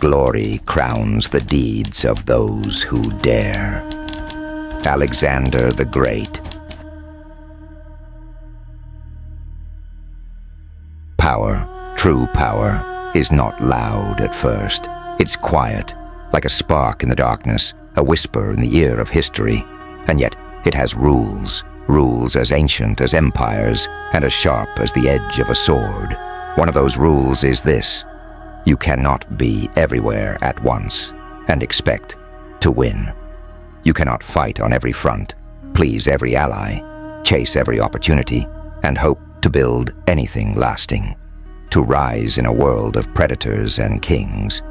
glory crowns the deeds of those who dare. Alexander the Great. Power, true power, is not loud at first. It's quiet, like a spark in the darkness, a whisper in the ear of history. And yet it has rules, rules as ancient as empires and as sharp as the edge of a sword. One of those rules is this: you cannot be everywhere at once and expect to win. You cannot fight on every front, please every ally, chase every opportunity, and hope to build anything lasting. To rise in a world of predators and kings,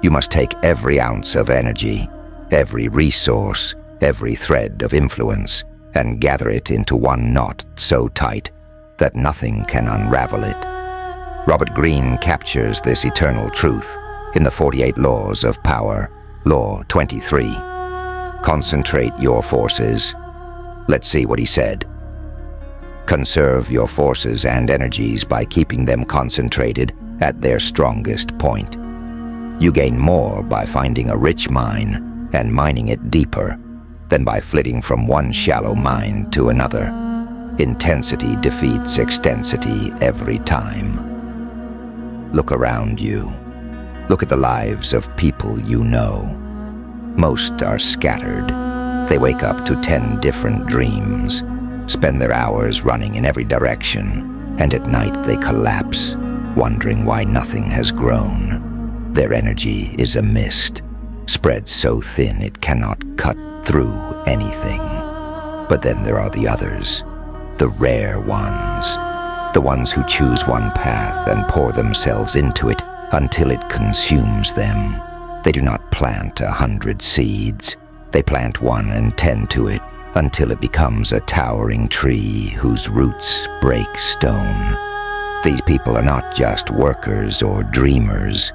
you must take every ounce of energy, every resource, every thread of influence, and gather it into one knot so tight that nothing can unravel it. Robert Greene captures this eternal truth in the 48 Laws of Power, Law 23. Concentrate your forces. Let's see what he said. Conserve your forces and energies by keeping them concentrated at their strongest point. You gain more by finding a rich mine and mining it deeper than by flitting from one shallow mine to another. Intensity defeats extensity every time. Look around you. Look at the lives of people you know. Most are scattered. They wake up to 10 different dreams, spend their hours running in every direction, and at night they collapse, wondering why nothing has grown. Their energy is a mist, spread so thin it cannot cut through anything. But then there are the others, the rare ones, the ones who choose one path and pour themselves into it until it consumes them. They do not plant 100 seeds. They plant one and tend to it until it becomes a towering tree whose roots break stone. These people are not just workers or dreamers.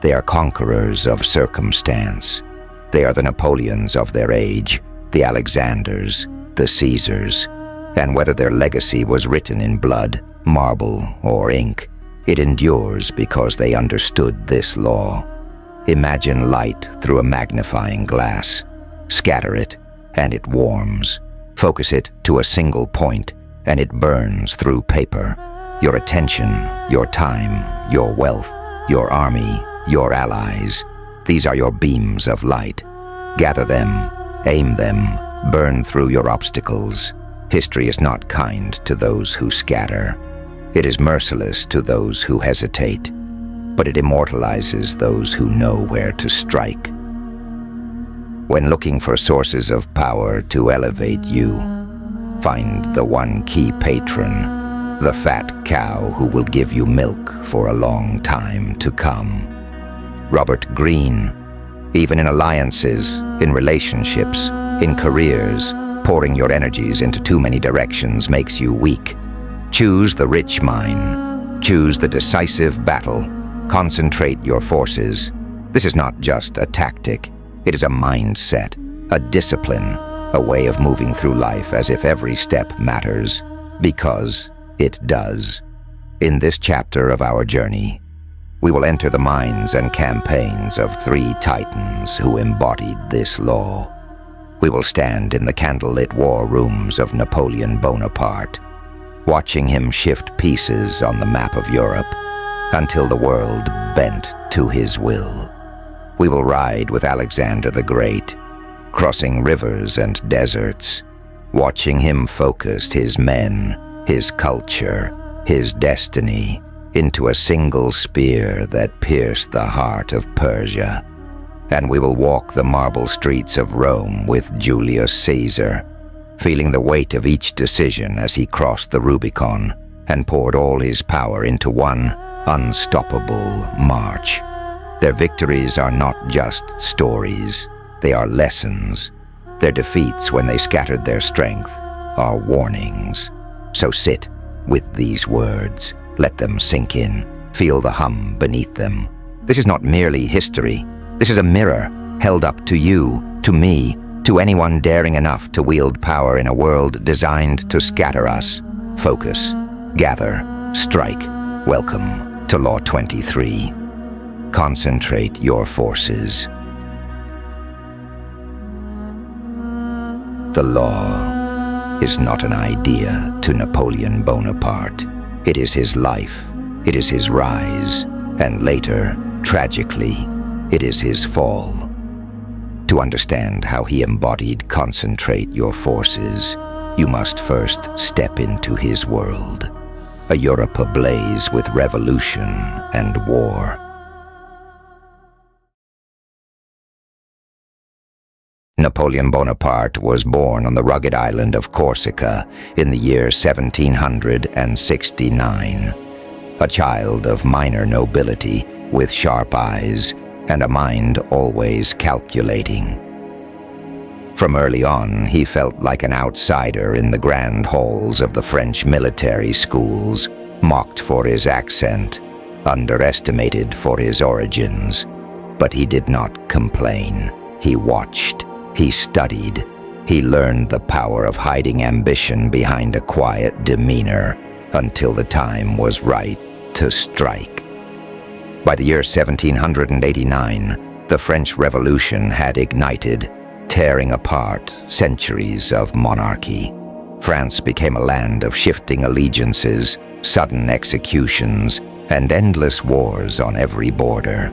They are conquerors of circumstance. They are the Napoleons of their age, the Alexanders, the Caesars. And whether their legacy was written in blood, marble, or ink, it endures because they understood this law. Imagine light through a magnifying glass. Scatter it, and it warms. Focus it to a single point, and it burns through paper. Your attention, your time, your wealth, your army, your allies. These are your beams of light. Gather them, aim them, burn through your obstacles. History is not kind to those who scatter. It is merciless to those who hesitate, but it immortalizes those who know where to strike. When looking for sources of power to elevate you, find the one key patron, the fat cow who will give you milk for a long time to come. Robert Greene. Even in alliances, in relationships, in careers, pouring your energies into too many directions makes you weak. Choose the rich mine. Choose the decisive battle. Concentrate your forces. This is not just a tactic. It is a mindset, a discipline, a way of moving through life as if every step matters, because it does. In this chapter of our journey, we will enter the minds and campaigns of 3 titans who embodied this law. We will stand in the candlelit war rooms of Napoleon Bonaparte, watching him shift pieces on the map of Europe until the world bent to his will. We will ride with Alexander the Great, crossing rivers and deserts, watching him focus his men, his culture, his destiny into a single spear that pierced the heart of Persia. And we will walk the marble streets of Rome with Julius Caesar, feeling the weight of each decision as he crossed the Rubicon and poured all his power into one unstoppable march. Their victories are not just stories, they are lessons. Their defeats, when they scattered their strength, are warnings. So sit with these words, let them sink in, feel the hum beneath them. This is not merely history, this is a mirror held up to you, to me, to anyone daring enough to wield power in a world designed to scatter us. Focus, gather, strike. Welcome to Law 23. Concentrate your forces. The law is not an idea to Napoleon Bonaparte. It is his life, it is his rise, and later, tragically, it is his fall. To understand how he embodied concentrate your forces, you must first step into his world. A Europe ablaze with revolution and war. Napoleon Bonaparte was born on the rugged island of Corsica in the year 1769. A child of minor nobility with sharp eyes and a mind always calculating. From early on, he felt like an outsider in the grand halls of the French military schools, mocked for his accent, underestimated for his origins. But he did not complain. He watched. He studied. He learned the power of hiding ambition behind a quiet demeanor until the time was right to strike. By the year 1789, the French Revolution had ignited, tearing apart centuries of monarchy. France became a land of shifting allegiances, sudden executions, and endless wars on every border.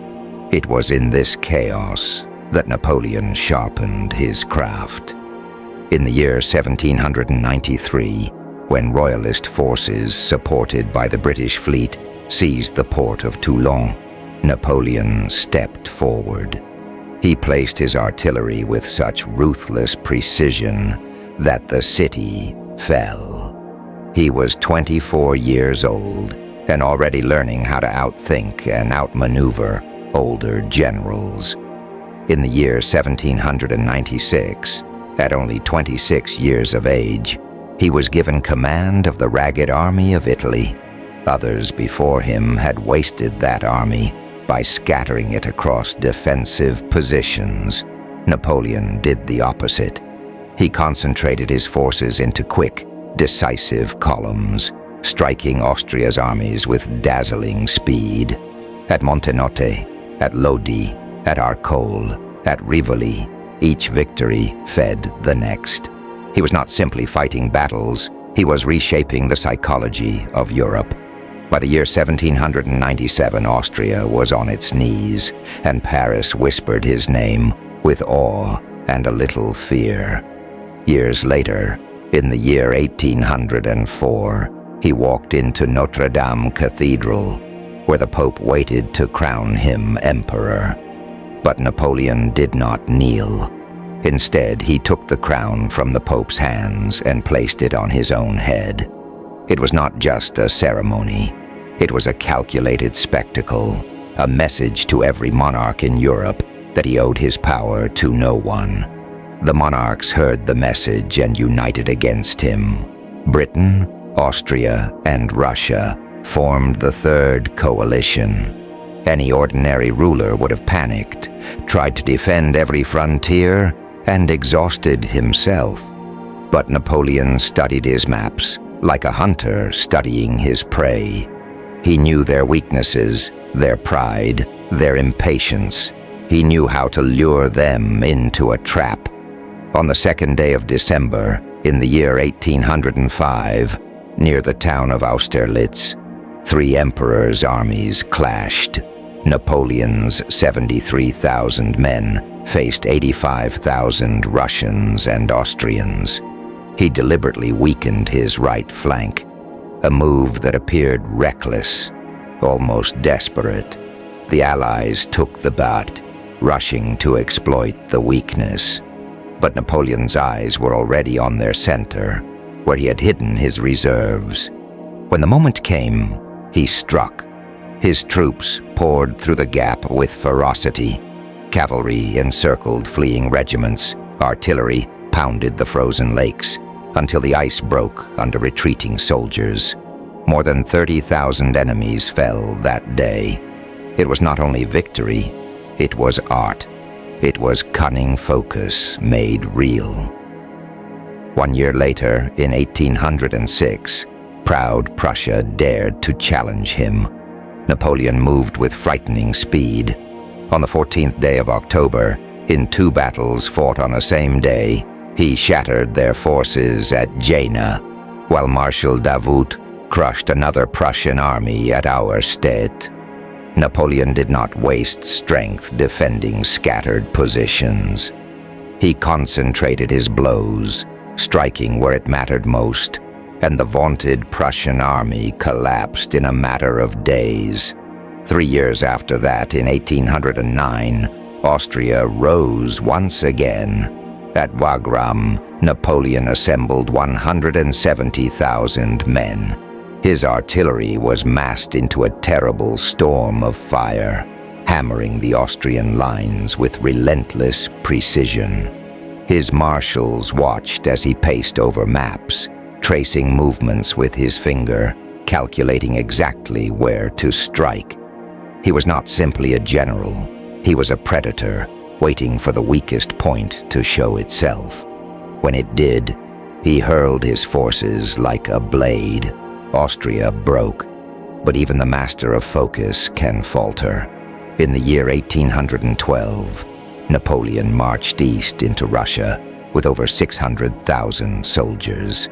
It was in this chaos that Napoleon sharpened his craft. In the year 1793, when royalist forces supported by the British fleet seized the port of Toulon, Napoleon stepped forward. He placed his artillery with such ruthless precision that the city fell. He was 24 years old and already learning how to outthink and outmaneuver older generals. In the year 1796, at only 26 years of age, he was given command of the ragged army of Italy. Others before him had wasted that army by scattering it across defensive positions. Napoleon did the opposite. He concentrated his forces into quick, decisive columns, striking Austria's armies with dazzling speed. At Montenotte, at Lodi, at Arcole, at Rivoli, each victory fed the next. He was not simply fighting battles, he was reshaping the psychology of Europe. By the year 1797, Austria was on its knees, and Paris whispered his name with awe and a little fear. Years later, in the year 1804, he walked into Notre Dame Cathedral, where the Pope waited to crown him emperor. But Napoleon did not kneel. Instead, he took the crown from the Pope's hands and placed it on his own head. It was not just a ceremony. It was a calculated spectacle, a message to every monarch in Europe that he owed his power to no one. The monarchs heard the message and united against him. Britain, Austria, and Russia formed the Third Coalition. Any ordinary ruler would have panicked, tried to defend every frontier, and exhausted himself. But Napoleon studied his maps like a hunter studying his prey. He knew their weaknesses, their pride, their impatience. He knew how to lure them into a trap. On the 2nd day of December, in the year 1805, near the town of Austerlitz, 3 emperors' armies clashed. Napoleon's 73,000 men faced 85,000 Russians and Austrians. He deliberately weakened his right flank, a move that appeared reckless, almost desperate. The Allies took the bat, rushing to exploit the weakness. But Napoleon's eyes were already on their center, where he had hidden his reserves. When the moment came, he struck. His troops poured through the gap with ferocity. Cavalry encircled fleeing regiments. Artillery pounded the frozen lakes until the ice broke under retreating soldiers. More than 30,000 enemies fell that day. It was not only victory, it was art. It was cunning focus made real. 1 year later, in 1806, proud Prussia dared to challenge him. Napoleon moved with frightening speed. On the 14th day of October, in 2 battles fought on the same day, he shattered their forces at Jena, while Marshal Davout crushed another Prussian army at Auerstedt. Napoleon did not waste strength defending scattered positions. He concentrated his blows, striking where it mattered most, and the vaunted Prussian army collapsed in a matter of days. 3 years after that, in 1809, Austria rose once again. At Wagram, Napoleon assembled 170,000 men. His artillery was massed into a terrible storm of fire, hammering the Austrian lines with relentless precision. His marshals watched as he paced over maps, tracing movements with his finger, calculating exactly where to strike. He was not simply a general, he was a predator, waiting for the weakest point to show itself. When it did, he hurled his forces like a blade. Austria broke, but even the master of focus can falter. In the year 1812, Napoleon marched east into Russia with over 600,000 soldiers.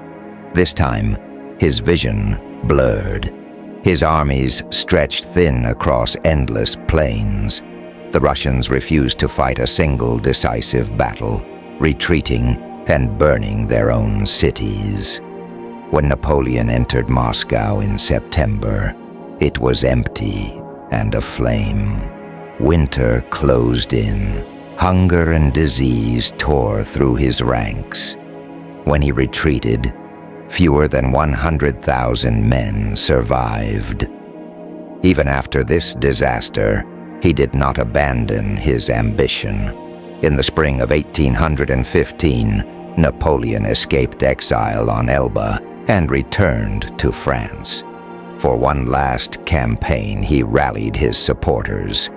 This time, his vision blurred. His armies stretched thin across endless plains. The Russians refused to fight a single decisive battle, retreating and burning their own cities. When Napoleon entered Moscow in September, it was empty and aflame. Winter closed in. Hunger and disease tore through his ranks. When he retreated, fewer than 100,000 men survived. Even after this disaster, he did not abandon his ambition. In the spring of 1815, Napoleon escaped exile on Elba and returned to France. For one last campaign, he rallied his supporters.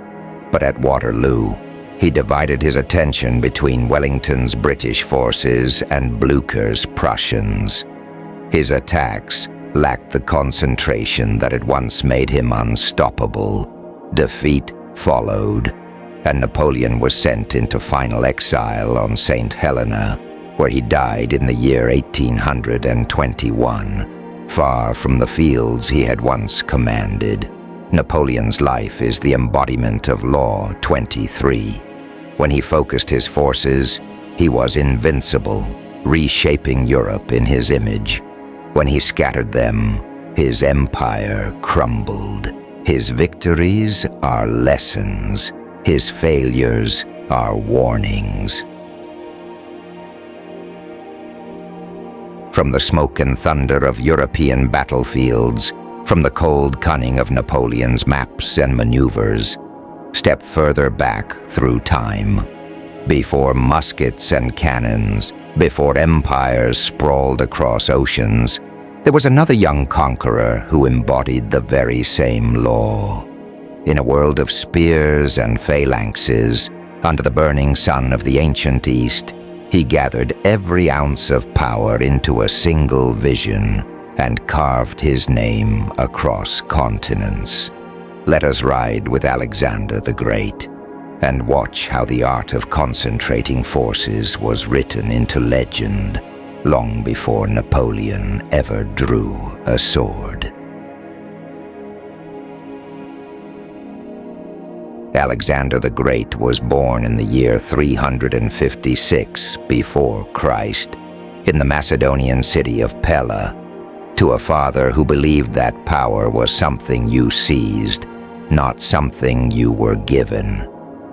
But at Waterloo, he divided his attention between Wellington's British forces and Blücher's Prussians. His attacks lacked the concentration that had once made him unstoppable. Defeat followed, and Napoleon was sent into final exile on St. Helena, where he died in the year 1821, far from the fields he had once commanded. Napoleon's life is the embodiment of Law 23. When he focused his forces, he was invincible, reshaping Europe in his image. When he scattered them, his empire crumbled. His victories are lessons. His failures are warnings. From the smoke and thunder of European battlefields, from the cold cunning of Napoleon's maps and maneuvers, step further back through time. Before muskets and cannons, before empires sprawled across oceans, there was another young conqueror who embodied the very same law. In a world of spears and phalanxes, under the burning sun of the ancient East, he gathered every ounce of power into a single vision and carved his name across continents. Let us ride with Alexander the Great and watch how the art of concentrating forces was written into legend long before Napoleon ever drew a sword. Alexander the Great was born in the year 356 before Christ in the Macedonian city of Pella, to a father who believed that power was something you seized, not something you were given.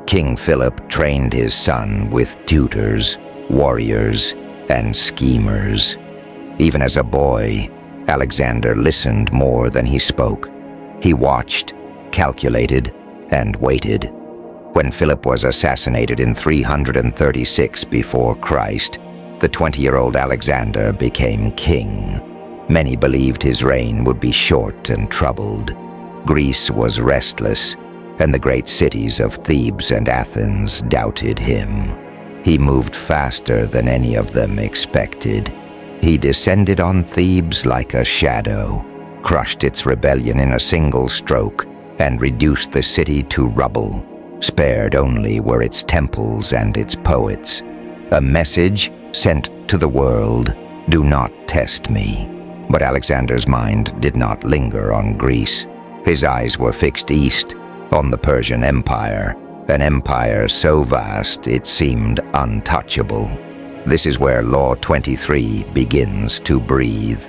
King Philip trained his son with tutors, warriors, and schemers. Even as a boy, Alexander listened more than he spoke. He watched, calculated, and waited. When Philip was assassinated in 336 before Christ, the 20-year-old Alexander became king. Many believed his reign would be short and troubled. Greece was restless, and the great cities of Thebes and Athens doubted him. He moved faster than any of them expected. He descended on Thebes like a shadow, crushed its rebellion in a single stroke, and reduced the city to rubble. Spared only were its temples and its poets. A message sent to the world, "Do not test me." But Alexander's mind did not linger on Greece. His eyes were fixed east, on the Persian Empire, an empire so vast it seemed untouchable. This is where Law 23 begins to breathe.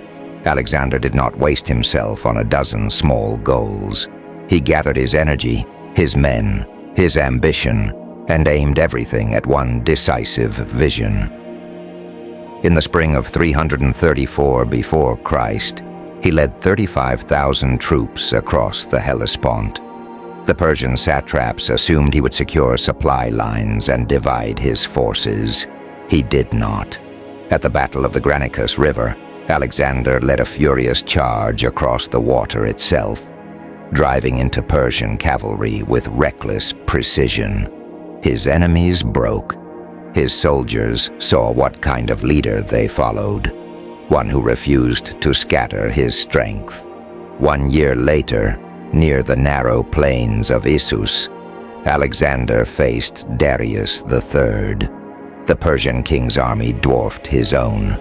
Alexander did not waste himself on a dozen small goals. He gathered his energy, his men, his ambition, and aimed everything at one decisive vision. In the spring of 334 before Christ, he led 35,000 troops across the Hellespont. The Persian satraps assumed he would secure supply lines and divide his forces. He did not. At the Battle of the Granicus River, Alexander led a furious charge across the water itself, driving into Persian cavalry with reckless precision. His enemies broke. His soldiers saw what kind of leader they followed, one who refused to scatter his strength. 1 year later, near the narrow plains of Issus, Alexander faced Darius III. The Persian king's army dwarfed his own.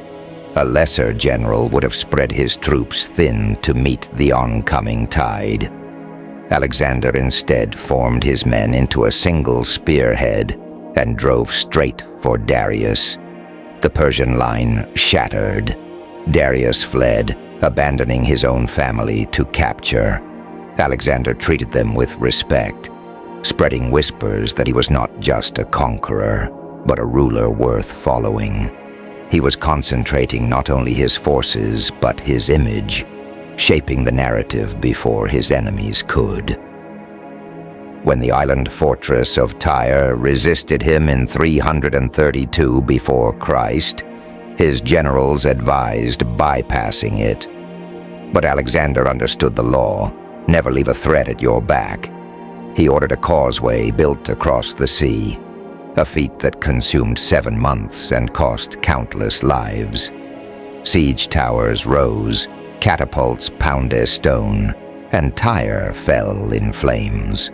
A lesser general would have spread his troops thin to meet the oncoming tide. Alexander instead formed his men into a single spearhead and drove straight for Darius. The Persian line shattered. Darius fled, abandoning his own family to capture. Alexander treated them with respect, spreading whispers that he was not just a conqueror, but a ruler worth following. He was concentrating not only his forces, but his image, shaping the narrative before his enemies could. When the island fortress of Tyre resisted him in 332 before Christ, his generals advised bypassing it. But Alexander understood the law: never leave a threat at your back. He ordered a causeway built across the sea, a feat that consumed 7 months and cost countless lives. Siege towers rose, catapults pounded stone, and Tyre fell in flames.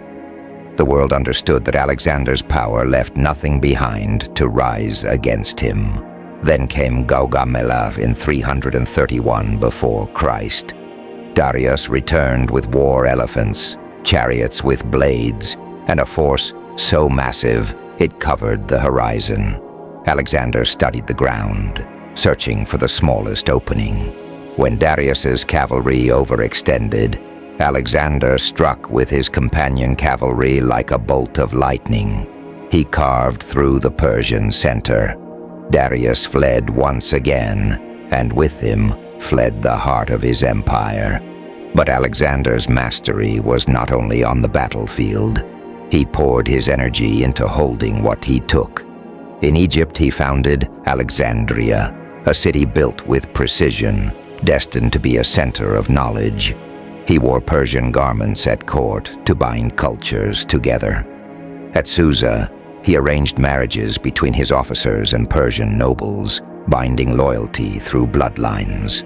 The world understood that Alexander's power left nothing behind to rise against him. Then came Gaugamela in 331 before Christ. Darius returned with war elephants, chariots with blades, and a force so massive it covered the horizon. Alexander studied the ground, searching for the smallest opening. When Darius's cavalry overextended, Alexander struck with his companion cavalry like a bolt of lightning. He carved through the Persian center. Darius fled once again, and with him fled the heart of his empire. But Alexander's mastery was not only on the battlefield. He poured his energy into holding what he took. In Egypt, he founded Alexandria, a city built with precision, destined to be a center of knowledge. He wore Persian garments at court to bind cultures together. At Susa, he arranged marriages between his officers and Persian nobles, binding loyalty through bloodlines.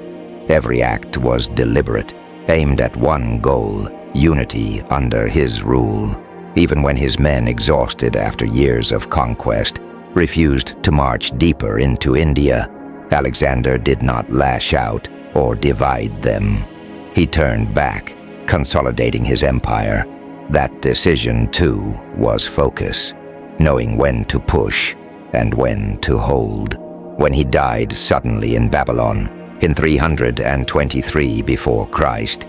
Every act was deliberate, aimed at one goal: unity under his rule. Even when his men, exhausted after years of conquest, refused to march deeper into India, Alexander did not lash out or divide them. He turned back, consolidating his empire. That decision, too, was focus, knowing when to push and when to hold. When he died suddenly in Babylon in 323 before Christ,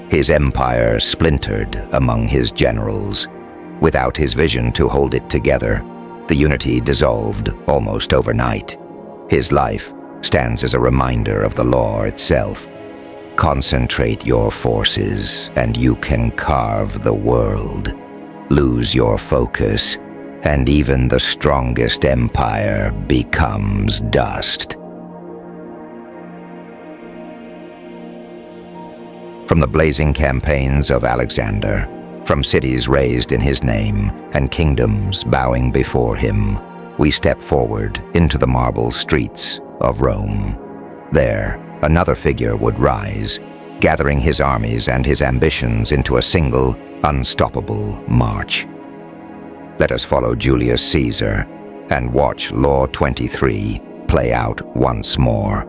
his empire splintered among his generals. Without his vision to hold it together, the unity dissolved almost overnight. His life stands as a reminder of the law itself. Concentrate your forces, and you can carve the world. Lose your focus, and even the strongest empire becomes dust. From the blazing campaigns of Alexander, from cities raised in his name and kingdoms bowing before him, we step forward into the marble streets of Rome. There, another figure would rise, gathering his armies and his ambitions into a single, unstoppable march. Let us follow Julius Caesar and watch Law 23 play out once more.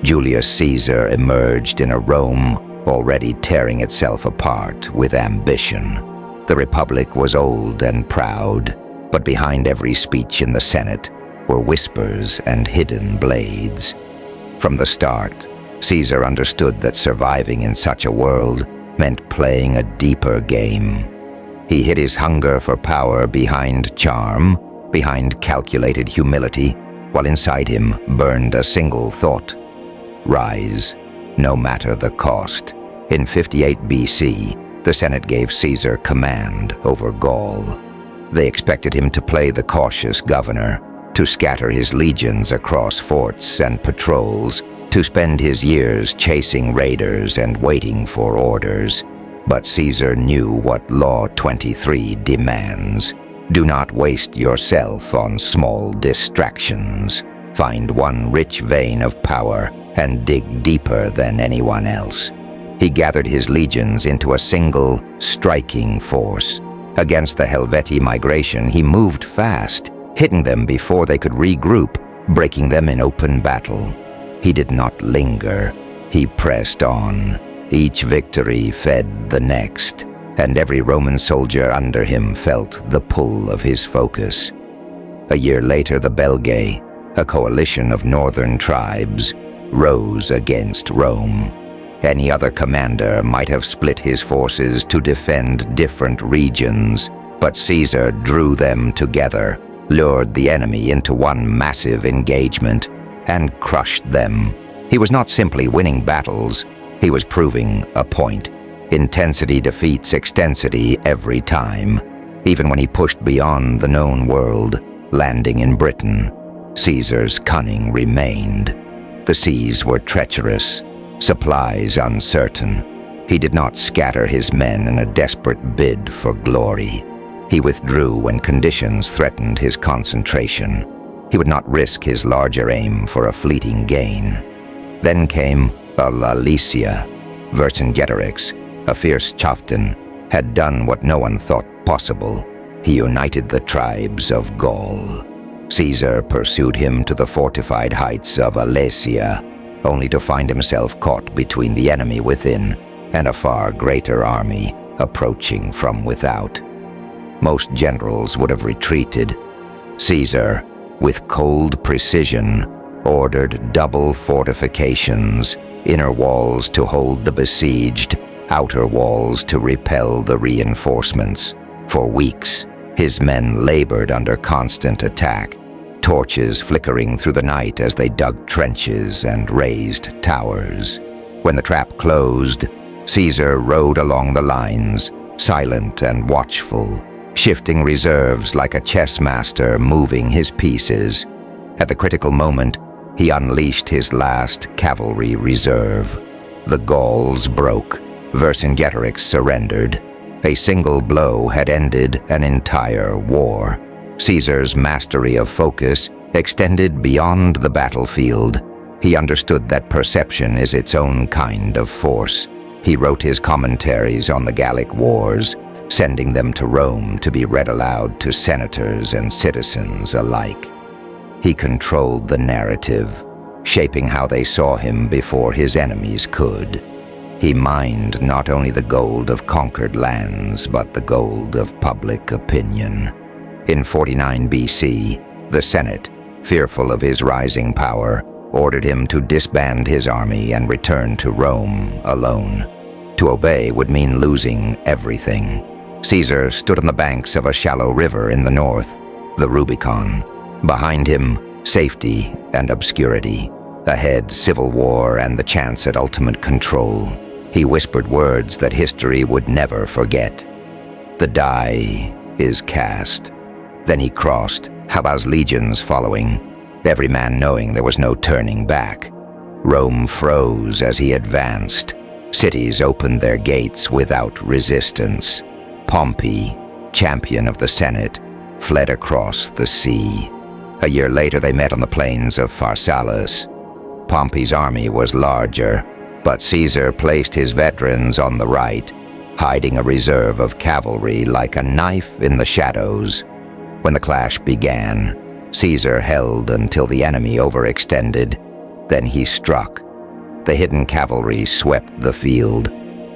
Julius Caesar emerged in a Rome already tearing itself apart with ambition. The Republic was old and proud, but behind every speech in the Senate were whispers and hidden blades. From the start, Caesar understood that surviving in such a world meant playing a deeper game. He hid his hunger for power behind charm, behind calculated humility, while inside him burned a single thought: rise, no matter the cost. In 58 BC, the Senate gave Caesar command over Gaul. They expected him to play the cautious governor, to scatter his legions across forts and patrols, to spend his years chasing raiders and waiting for orders. But Caesar knew what Law 23 demands. Do not waste yourself on small distractions. Find one rich vein of power and dig deeper than anyone else. He gathered his legions into a single, striking force. Against the Helvetii migration, he moved fast, hitting them before they could regroup, breaking them in open battle. He did not linger. He pressed on. Each victory fed the next, and every Roman soldier under him felt the pull of his focus. A year later, the Belgae, a coalition of northern tribes, rose against Rome. Any other commander might have split his forces to defend different regions, but Caesar drew them together, lured the enemy into one massive engagement, and crushed them. He was not simply winning battles, he was proving a point. Intensity defeats extensity every time. Even when he pushed beyond the known world, landing in Britain, Caesar's cunning remained. The seas were treacherous, supplies uncertain. He did not scatter his men in a desperate bid for glory. He withdrew when conditions threatened his concentration. He would not risk his larger aim for a fleeting gain. Then came Alesia. Vercingetorix, a fierce chieftain, had done what no one thought possible. He united the tribes of Gaul. Caesar pursued him to the fortified heights of Alesia, only to find himself caught between the enemy within and a far greater army approaching from without. Most generals would have retreated. Caesar, with cold precision, ordered double fortifications, inner walls to hold the besieged, outer walls to repel the reinforcements. For weeks, his men labored under constant attack, torches flickering through the night as they dug trenches and raised towers. When the trap closed, Caesar rode along the lines, silent and watchful, shifting reserves like a chess master moving his pieces. At the critical moment, he unleashed his last cavalry reserve. The Gauls broke. Vercingetorix surrendered. A single blow had ended an entire war. Caesar's mastery of focus extended beyond the battlefield. He understood that perception is its own kind of force. He wrote his commentaries on the Gallic Wars, sending them to Rome to be read aloud to senators and citizens alike. He controlled the narrative, shaping how they saw him before his enemies could. He mined not only the gold of conquered lands, but the gold of public opinion. In 49 BC, the Senate, fearful of his rising power, ordered him to disband his army and return to Rome alone. To obey would mean losing everything. Caesar stood on the banks of a shallow river in the north, the Rubicon. Behind him, safety and obscurity. Ahead, civil war and the chance at ultimate control. He whispered words that history would never forget. The die is cast. Then he crossed, Haba's legions following, every man knowing there was no turning back. Rome froze as he advanced. Cities opened their gates without resistance. Pompey, champion of the Senate, fled across the sea. A year later, they met on the plains of Pharsalus. Pompey's army was larger, But Caesar placed his veterans on the right, hiding a reserve of cavalry like a knife in the shadows. When the clash began, Caesar held until the enemy overextended. Then he struck. The hidden cavalry swept the field.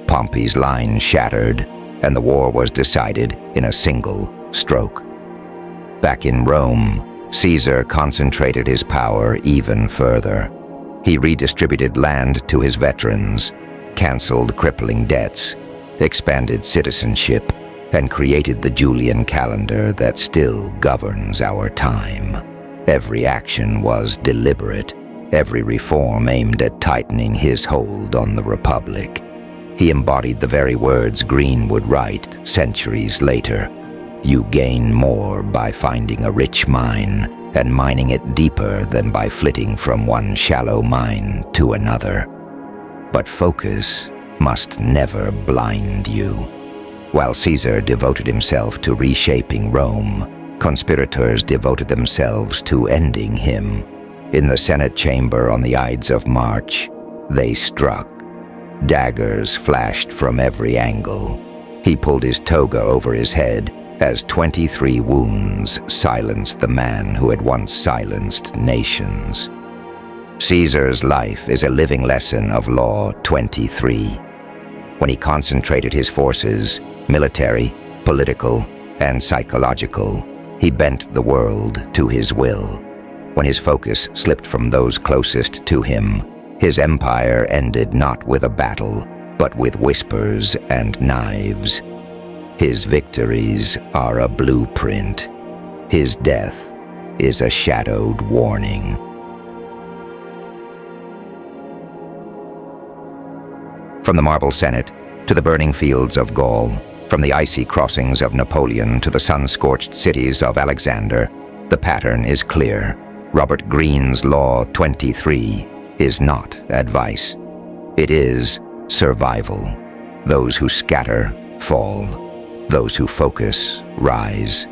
Pompey's line shattered, and the war was decided in a single stroke. Back in Rome, Caesar concentrated his power even further. He redistributed land to his veterans, canceled crippling debts, expanded citizenship, and created the Julian calendar that still governs our time. Every action was deliberate, every reform aimed at tightening his hold on the Republic. He embodied the very words Green would write centuries later. You gain more by finding a rich mine and mining it deeper than by flitting from one shallow mine to another. But focus must never blind you. While Caesar devoted himself to reshaping Rome, conspirators devoted themselves to ending him. In the Senate chamber on the Ides of March, they struck. Daggers flashed from every angle. He pulled his toga over his head as 23 wounds silenced the man who had once silenced nations. Caesar's life is a living lesson of Law 23. When he concentrated his forces, military, political, and psychological, he bent the world to his will. When his focus slipped from those closest to him, his empire ended not with a battle, but with whispers and knives. His victories are a blueprint. His death is a shadowed warning. From the marble Senate to the burning fields of Gaul, from the icy crossings of Napoleon to the sun-scorched cities of Alexander, the pattern is clear. Robert Greene's Law 23 is not advice. It is survival. Those who scatter fall. Those who focus rise.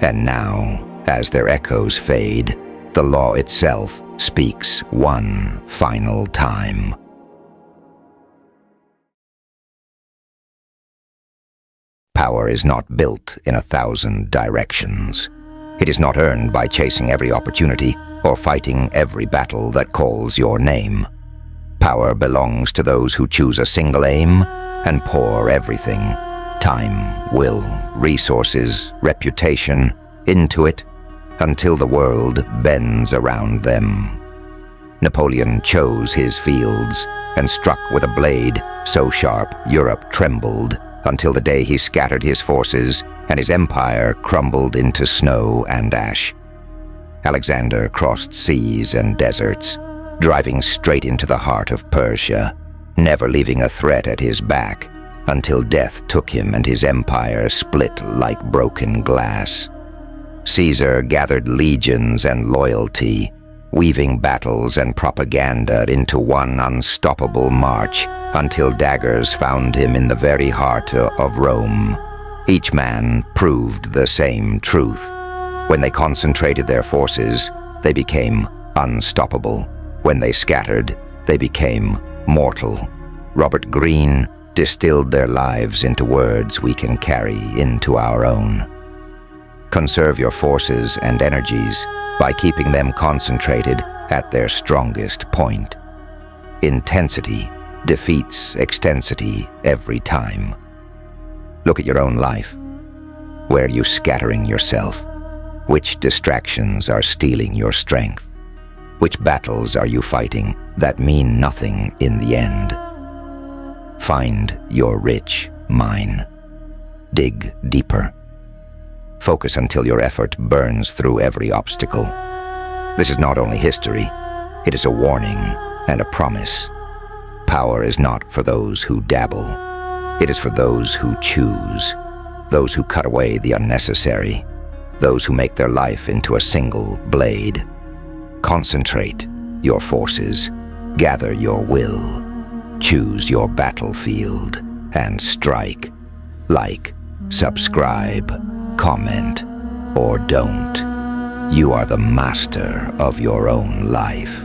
And now, as their echoes fade, the law itself speaks one final time. Power is not built in 1,000 directions. It is not earned by chasing every opportunity or fighting every battle that calls your name. Power belongs to those who choose a single aim and pour everything, time, will, resources, reputation, into it until the world bends around them. Napoleon chose his fields and struck with a blade so sharp Europe trembled until the day he scattered his forces and his empire crumbled into snow and ash. Alexander crossed seas and deserts, driving straight into the heart of Persia, never leaving a threat at his back, until death took him and his empire split like broken glass. Caesar gathered legions and loyalty, weaving battles and propaganda into one unstoppable march until daggers found him in the very heart of Rome. Each man proved the same truth. When they concentrated their forces, they became unstoppable. When they scattered, they became mortal. Robert Greene distilled their lives into words we can carry into our own. Conserve your forces and energies by keeping them concentrated at their strongest point. Intensity defeats extensity every time. Look at your own life. Where are you scattering yourself? Which distractions are stealing your strength? Which battles are you fighting that mean nothing in the end? Find your rich mine. Dig deeper. Focus until your effort burns through every obstacle. This is not only history, it is a warning and a promise. Power is not for those who dabble. It is for those who choose, those who cut away the unnecessary, those who make their life into a single blade. Concentrate your forces, gather your will, choose your battlefield, and strike. Like, subscribe, comment, or don't. You are the master of your own life.